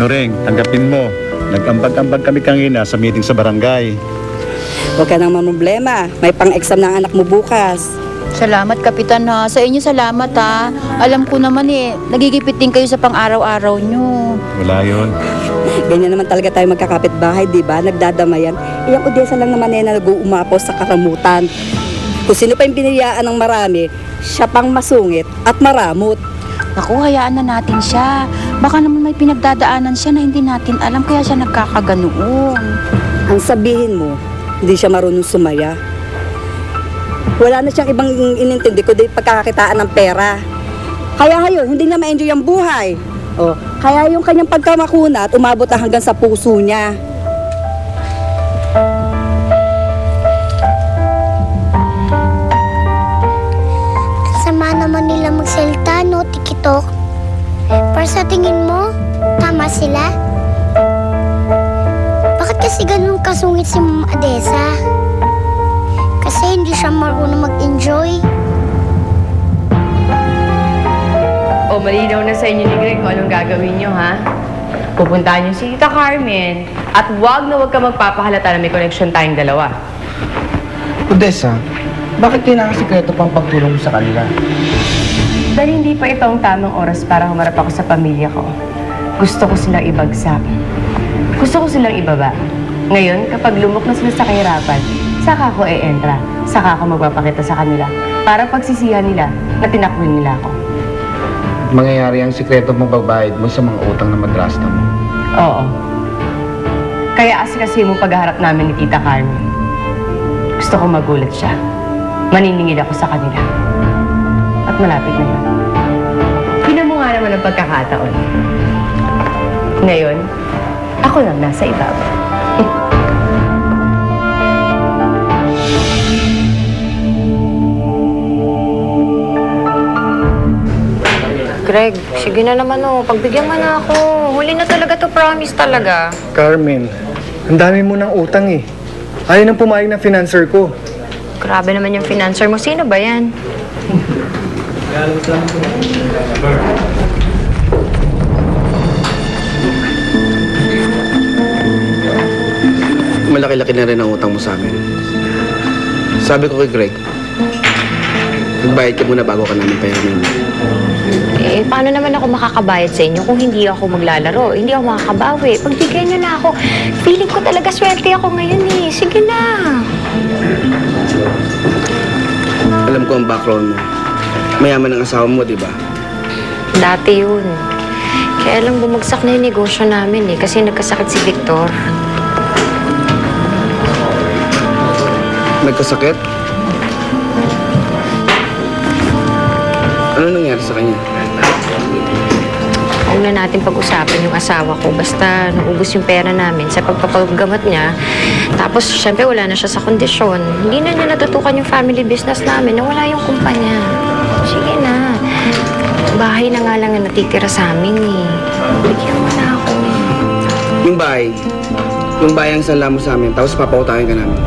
Noreng, tanggapin mo. Nag-ambag-ambag kami kanina sa meeting sa barangay. Huwag ka nang problema. May pang-exam na ang anak mo bukas. Salamat, Kapitan, ha. Sa inyo salamat, ha. Alam ko naman nagigipit din kayo sa pang-araw-araw nyo. Wala yun. Ganyan naman talaga tayo magkakapit-bahay, di ba? Nagdadamayan. Iyang Odessa lang naman na nag-uumapos sa karamutan. Kung sino pa yung biniyaan ng marami, siya pang masungit at maramot. Naku, hayaan na natin siya. Baka naman may pinagdadaanan siya na hindi natin alam, kaya siya nagkakaganoon. Ang sabihin mo, hindi siya marunong sumaya. Wala na siyang ibang inintindi kundi pagkakakitaan ng pera. Kaya ngayon, hindi na ma-enjoy ang buhay. O, kaya yung kanyang pagkamakuna at umabot na hanggang sa puso niya. Sama naman nila magsalita, no, TikTok? Para sa tingin mo, tama sila? Bakit kasi ganun kasungit si Ma'am Odessa? Kasi hindi siya marunong mag-enjoy. O, malinaw na sa inyo ni Greg kung anong gagawin nyo, ha? Pupuntahan nyo si Tita Carmen at wag ka magpapahalata na may connection tayong dalawa. Odessa, bakit kailangan pang pagtulong mo sa kanila? Dahil hindi pa ito ang tamang oras para humarap ako sa pamilya ko. Gusto ko silang ibagsak. Gusto ko silang ibaba. Ngayon, kapag lumok na sila sa kahirapan, saka ako e-entra. Saka ako magpapakita sa kanila para pagsisihan nila na tinakwil nila ako. Mangyayari ang sikreto mong pagbayad mo sa mga utang na madrasta mo. Oo. Kaya asikasi mo pagharap namin ni Tita Carmen. Gusto ko magulat siya. Maniningil ako sa kanila. At malapit na yun. Tingnan mo nga naman ang pagkakataon. Ngayon, ako lang nasa ibabaw. Greg, sige na naman pagbigyan mo na ako. Huli na talaga to, promise talaga. Carmen, ang dami mo ng utang eh. Ayaw nang pumayag ng financer ko. Grabe naman yung financer mo. Sino ba yan? Malaki-laki na rin ang utang mo sa amin. Sabi ko kay Greg, magbayad ka muna bago ka namin payamin. Paano naman ako makakabayad sa inyo kung hindi ako maglalaro? Hindi ako makakabawi. Pagbigyan niyo na ako. Feeling ko talaga swerte ako ngayon eh. Sige na. Alam ko ang background mo. Mayaman ang asawa mo, di ba? Dati yun. Kaya lang bumagsak na yung negosyo namin kasi nagkasakit si Victor. Nagkasakit? Ano nangyari sa kanya? Huwag na natin pag-usapan yung asawa ko. Basta naubos yung pera namin sa pagpapagamot niya. Tapos, syempre, wala na siya sa kondisyon. Hindi na niya natutukan yung family business namin. Nawala yung kumpanya. Sige na. Bahay na nga lang na natitira sa amin eh. Bigyan mo na ako. Yung bahay ang sala mo sa amin, tapos papautahin ka namin.